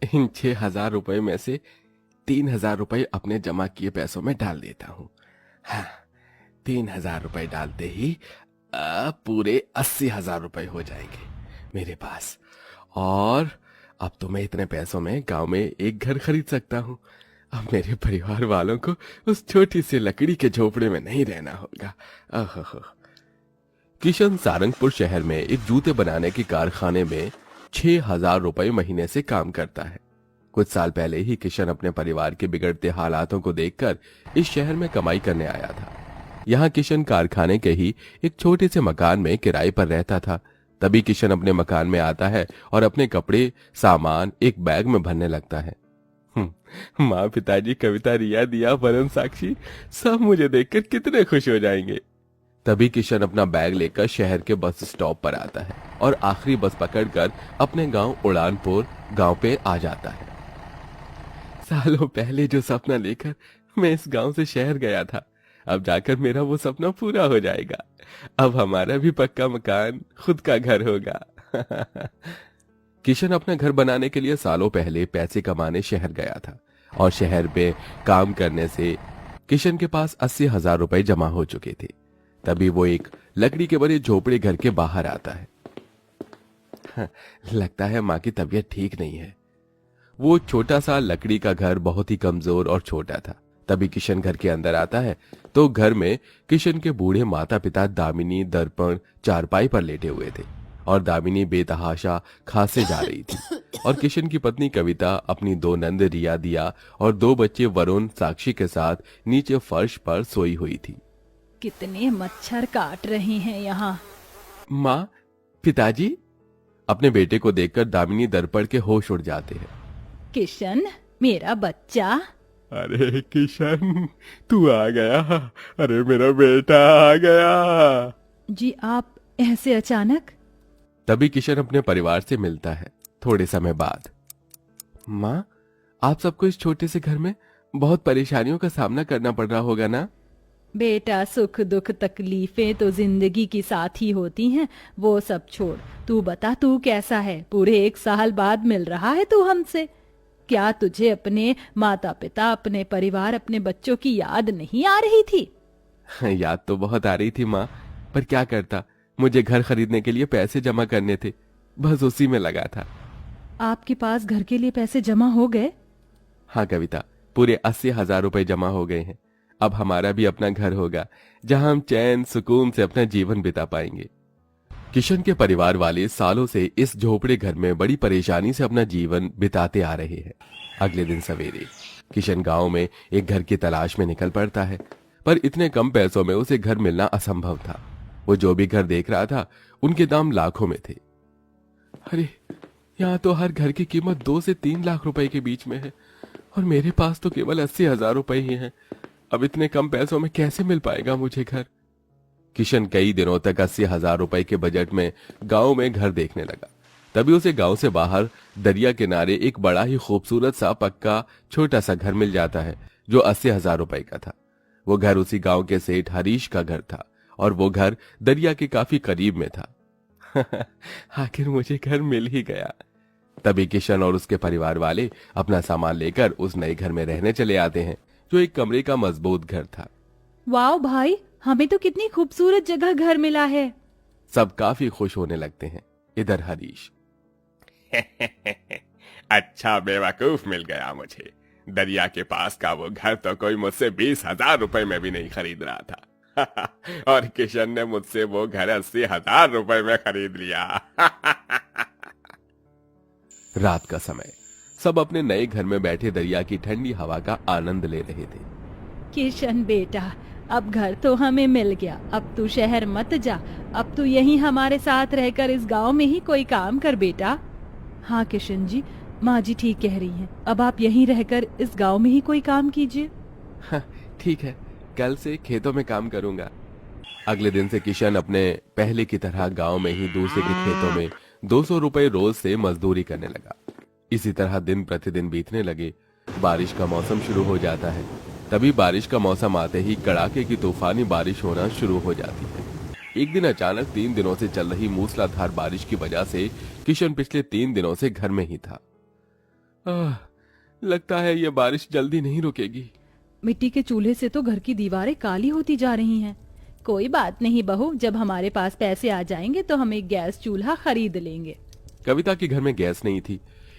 इन 6,000 रुपए में से 3,000 रुपए अपने जमा किए पैसों में डाल देता हूँ। हाँ, 3,000 रुपए डालते ही पूरे 80,000 रुपए हो जाएंगे मेरे पास। और अब तो मैं इतने पैसों में गांव में एक घर खरीद सकता हूँ। अब मेरे परिवार वालों को उस छोटी सी लकड़ी के झोपड़े में नहीं रहना होगा। ओहो। किशन सारंगपुर शहर में एक जूते बनाने के कारखाने में 6,000 रुपए महीने से काम करता है। कुछ साल पहले ही किशन अपने परिवार के बिगड़ते हालातों को देखकर इस शहर में कमाई करने आया था। यहाँ किशन कारखाने के ही एक छोटे से मकान में किराए पर रहता था। तभी किशन अपने मकान में आता है और अपने कपड़े सामान एक बैग में भरने लगता है। माँ, पिताजी, कविता, रिया, दिया, वरुण, साक्षी सब मुझे देखकर कितने खुश हो जाएंगे। तभी किशन अपना बैग लेकर शहर के बस स्टॉप पर आता है और आखिरी बस पकड़कर अपने गांव उड़ानपुर गांव पे आ जाता है। सालों पहले जो सपना लेकर मैं इस गांव से शहर गया था, अब जाकर मेरा वो सपना पूरा हो जाएगा। अब हमारा भी पक्का मकान, खुद का घर होगा। किशन अपना घर बनाने के लिए सालों पहले पैसे कमाने शहर गया था और शहर में काम करने से किशन के पास 80,000 रुपए जमा हो चुके थे। तभी वो एक लकड़ी के बड़े झोपड़े घर के बाहर आता है। लगता है माँ की तबीयत ठीक नहीं है। वो छोटा सा लकड़ी का घर बहुत ही कमजोर और छोटा था। तभी किशन घर के अंदर आता है तो घर में किशन के बूढ़े माता पिता दामिनी दर्पण चारपाई पर लेटे हुए थे और दामिनी बेतहाशा खांसे जा रही थी और किशन की पत्नी कविता अपनी 2 नंद रिया, दिया और 2 बच्चे वरुण, साक्षी के साथ नीचे फर्श पर सोई हुई थी। कितने मच्छर काट रहे हैं यहाँ। माँ, पिताजी। अपने बेटे को देखकर दामिनी दर्पण के होश उड़ जाते हैं। किशन, मेरा बच्चा। अरे किशन, तू आ गया। अरे मेरा बेटा आ गया। जी, आप ऐसे अचानक? तभी किशन अपने परिवार से मिलता है थोड़े समय बाद। माँ, आप सबको इस छोटे से घर में बहुत परेशानियों का सामना करना पड़ रहा होगा ना? बेटा, सुख दुख तकलीफें तो जिंदगी की साथ ही होती हैं, वो सब छोड़। तू बता, तू कैसा है? पूरे 1 साल बाद मिल रहा है तू हमसे। क्या तुझे अपने माता पिता, अपने परिवार, अपने बच्चों की याद नहीं आ रही थी? याद तो बहुत आ रही थी माँ, पर क्या करता, मुझे घर खरीदने के लिए पैसे जमा करने थे, बस उसी में लगा था। आपके पास घर के लिए पैसे जमा हो गए? हाँ कविता, पूरे 80,000 रुपए जमा हो गए हैं। अब हमारा भी अपना घर होगा जहां हम चैन सुकून से अपना जीवन बिता पाएंगे। किशन के परिवार वाले सालों से इस झोपड़े घर में बड़ी परेशानी से अपना जीवन बिताते आ रहे हैं। अगले दिन सवेरे किशन गांव में एक घर की तलाश में निकल पड़ता है, पर इतने कम पैसों में उसे घर मिलना असंभव था। वो जो भी घर देख रहा था उनके दाम लाखों में थे। अरे, यहाँ तो हर घर की कीमत 2 से 3 लाख रुपए के बीच में है और मेरे पास तो केवल 80,000 रुपए ही हैं। अब इतने कम पैसों में कैसे मिल पाएगा मुझे घर? किशन कई दिनों तक 80,000 रुपए के बजट में गांव में घर देखने लगा। तभी उसे गांव से बाहर दरिया किनारे एक बड़ा ही खूबसूरत सा पक्का छोटा सा घर मिल जाता है जो 80,000 रुपए का था। वो घर उसी गांव के सेठ हरीश का घर था और वो घर दरिया के काफी करीब में था। आखिर मुझे घर मिल ही गया। तभी किशन और उसके परिवार वाले अपना सामान लेकर उस नए घर में रहने चले आते हैं जो एक कमरे का मजबूत घर था। वाह भाई, हमें तो कितनी खूबसूरत जगह घर मिला है। सब काफी खुश होने लगते हैं। इधर हरीश, अच्छा बेवकूफ मिल गया मुझे। दरिया के पास का वो घर तो कोई मुझसे 20,000 रुपए में भी नहीं खरीद रहा था और किशन ने मुझसे वो घर 80,000 रुपए में खरीद लिया। रात का समय सब अपने नए घर में बैठे दरिया की ठंडी हवा का आनंद ले रहे थे। किशन बेटा, अब घर तो हमें मिल गया। अब तू शहर मत जा, अब तू यहीं हमारे साथ रहकर इस गांव में ही कोई काम कर बेटा। हाँ किशन जी, माँ जी ठीक कह रही हैं। अब आप यहीं रहकर इस गांव में ही कोई काम कीजिए। हाँ, ठीक है, कल से खेतों में काम करूंगा। अगले दिन से किशन अपने पहले की तरह गांव में ही दूसरे के खेतों में 200 रुपए रोज से मजदूरी करने लगा। इसी तरह दिन प्रतिदिन बीतने लगे। बारिश का मौसम शुरू हो जाता है। तभी बारिश का मौसम आते ही कड़ाके की तूफानी बारिश होना शुरू हो जाती है। एक दिन अचानक 3 दिनों से चल रही मूसलाधार बारिश की वजह से किशन पिछले 3 दिनों से घर में ही था। लगता है ये बारिश जल्दी नहीं रुकेगी। मिट्टी के चूल्हे से तो घर की दीवारें काली होती जा रही हैं। कोई बात नहीं बहू, जब हमारे पास पैसे आ जाएंगे तो हम एक गैस चूल्हा खरीद लेंगे। कविता के घर में गैस नहीं थी,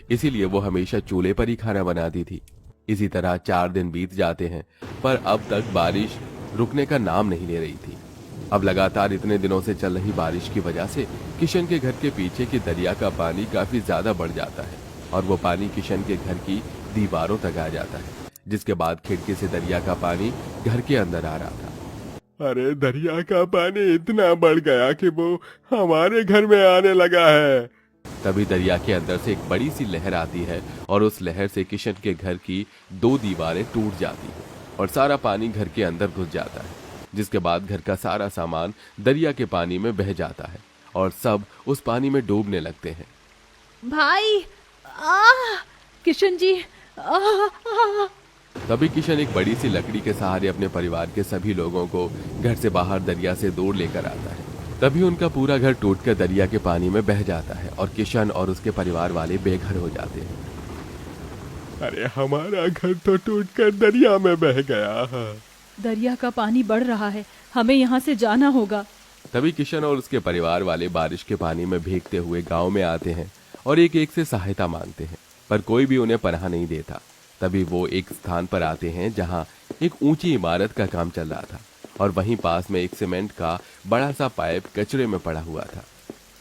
इसीलिए वो हमेशा चूल्हे पर ही खाना बनाती थी। इसी तरह 4 दिन बीत जाते हैं, पर अब तक बारिश रुकने का नाम नहीं ले रही थी। अब लगातार इतने दिनों से चल रही बारिश की वजह से किशन के घर के पीछे की दरिया का पानी काफी ज्यादा बढ़ जाता है और वो पानी किशन के घर की दीवारों तक आ जाता है, जिसके बाद खिड़की से दरिया का पानी घर के अंदर आ रहा था। अरे दरिया का पानी इतना बढ़ गया कि वो हमारे घर में आने लगा है। तभी दरिया के अंदर से एक बड़ी सी लहर आती है और उस लहर से किशन के घर की 2 दीवारें टूट जाती हैं और सारा पानी घर के अंदर घुस जाता है, जिसके बाद घर का सारा सामान दरिया के पानी में बह जाता है और सब उस पानी में डूबने लगते हैं। भाई किशन जी तभी किशन एक बड़ी सी लकड़ी के सहारे अपने परिवार के सभी लोगों को घर से बाहर दरिया से दूर लेकर आता है। तभी उनका पूरा घर टूटकर दरिया के पानी में बह जाता है और किशन और उसके परिवार वाले बेघर हो जाते हैं। अरे हमारा घर तो टूटकर दरिया में बह गया। दरिया का पानी बढ़ रहा है, हमें यहाँ से जाना होगा। तभी किशन और उसके परिवार वाले बारिश के पानी में भीगते हुए गांव में आते हैं और एक एक से सहायता मांगते हैं, पर कोई भी उन्हें पनाह नहीं देता। तभी वो एक स्थान पर आते हैं जहां एक ऊंची इमारत का काम चल रहा था और वहीं पास में एक सीमेंट का बड़ा सा पाइप कचरे में पड़ा हुआ था।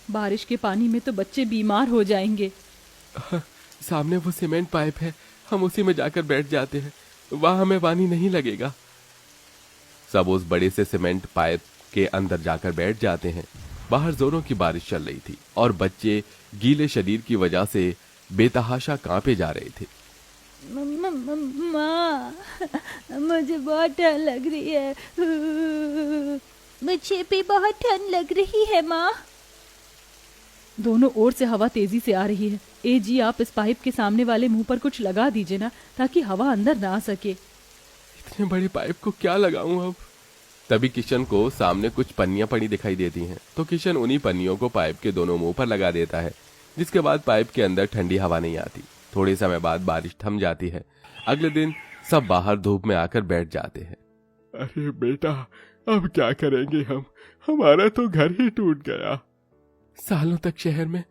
बारिश के पानी में तो बच्चे बीमार हो जाएंगे। सामने वो सीमेंट पाइप है, हम उसी में जाकर बैठ जाते हैं, वहां हमें पानी नहीं लगेगा। सब उस बड़े से सीमेंट पाइप के अंदर जाकर बैठ जाते हैं। बाहर जोरों की बारिश चल रही थी और बच्चे गीले शरीर की वजह से बेतहाशा कांपे जा रहे थे। माँ, मुझे बहुत ठंड लग रही है। मुझे भी बहुत ठंड लग रही है माँ। दोनों ओर से हवा तेजी से आ रही है। ए जी, आप इस पाइप के सामने वाले मुंह पर कुछ लगा दीजिए ना, ताकि हवा अंदर ना आ सके। इतने बड़े पाइप को क्या लगाऊं अब? तभी किशन को सामने कुछ पन्नियां पड़ी दिखाई देती हैं, तो किशन उन्हीं पन्नियों को पाइप के दोनों मुंह पर लगा देता है, जिसके बाद पाइप के अंदर ठंडी हवा नहीं आती। थोड़े समय बाद बारिश थम जाती है। अगले दिन सब बाहर धूप में आकर बैठ जाते हैं। अरे बेटा, अब क्या करेंगे हम? हमारा तो घर ही टूट गया। सालों तक शहर में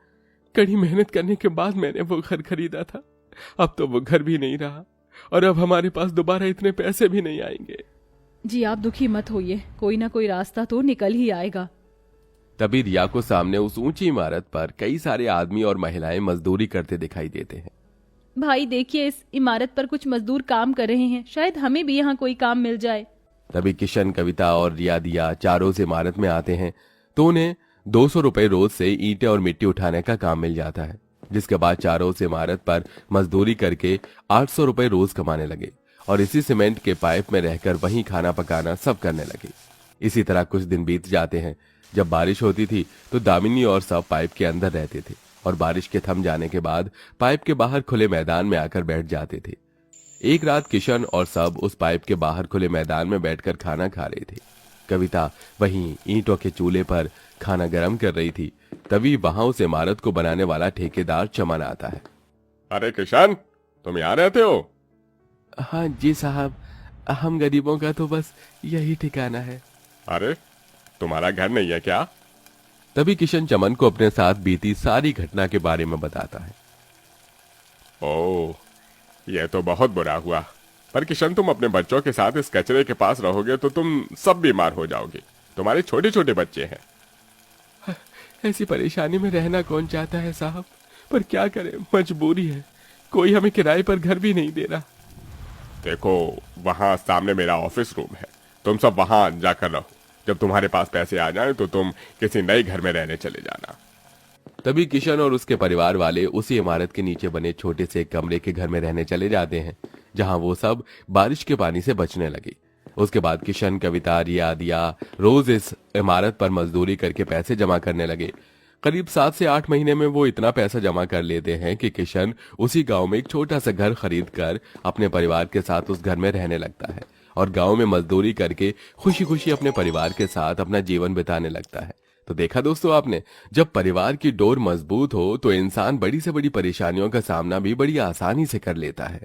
कड़ी मेहनत करने के बाद मैंने वो घर खरीदा था। अब तो वो घर भी नहीं रहा और अब हमारे पास दोबारा इतने पैसे भी नहीं आएंगे। जी, आप दुखी मत होइए, कोई ना कोई रास्ता तो निकल ही आएगा। तभी रिया को सामने उस ऊंची इमारत पर कई सारे आदमी और महिलाएं मजदूरी करते दिखाई देते हैं। भाई देखिए, इस इमारत पर कुछ मजदूर काम कर रहे हैं, शायद हमें भी यहाँ कोई काम मिल जाए। तभी किशन, कविता और रिया दिया चारों से इमारत में आते हैं, तो उन्हें 200 रुपए रोज से ईंटें और मिट्टी उठाने का काम मिल जाता है, जिसके बाद चारों से इमारत पर मजदूरी करके 800 रुपए रोज कमाने लगे और इसी सीमेंट के पाइप में रहकर वहीं खाना पकाना सब करने लगे। इसी तरह कुछ दिन बीत जाते हैं। जब बारिश होती थी तो दामिनी और सब पाइप के अंदर रहते थे और बारिश के थम जाने के बाद पाइप के बाहर खुले मैदान में आकर बैठ जाते थे। एक रात किशन और सब उस पाइप के बाहर खुले मैदान में बैठकर खाना खा रहे थे। कविता वहीं ईंटों के चूल्हे पर खाना गर्म कर रही थी। तभी वहां उस इमारत को बनाने वाला ठेकेदार चमन आता है। अरे किशन, तुम यहाँ रहते हो? हाँ जी साहब, हम गरीबों का तो बस यही ठिकाना है। अरे तुम्हारा घर नहीं है क्या? तभी किशन चमन को अपने साथ बीती सारी घटना के बारे में बताता है। ओह, यह तो बहुत बुरा हुआ। पर किशन, तुम अपने बच्चों के साथ इस कचरे के पास रहोगे तो तुम सब बीमार हो जाओगे। तुम्हारे छोटे छोटे बच्चे हैं। ऐसी परेशानी में रहना कौन चाहता है साहब, पर क्या करें, मजबूरी है। कोई हमें किराए पर घर भी नहीं दे रहा। देखो, वहां सामने मेरा ऑफिस रूम है, तुम सब वहां जाकर रहो। जब तुम्हारे पास पैसे आ जाएं तो तुम किसी नए घर में रहने चले जाना। तभी किशन और उसके परिवार वाले उसी इमारत के नीचे बने छोटे से कमरे के घर में रहने चले जाते हैं, जहां वो सब बारिश के पानी से बचने लगे। उसके बाद किशन, कविता, रिया, दिया रोज इस इमारत पर मजदूरी करके पैसे जमा करने लगे। करीब 7 से 8 महीने में वो इतना पैसा जमा कर लेते हैं कि किशन उसी गांव में एक छोटा सा घर खरीद कर अपने परिवार के साथ उस घर में रहने लगता है और गांव में मजदूरी करके खुशी खुशी अपने परिवार के साथ अपना जीवन बिताने लगता है। तो देखा दोस्तों आपने, जब परिवार की डोर मजबूत हो तो इंसान बड़ी से बड़ी परेशानियों का सामना भी बड़ी आसानी से कर लेता है।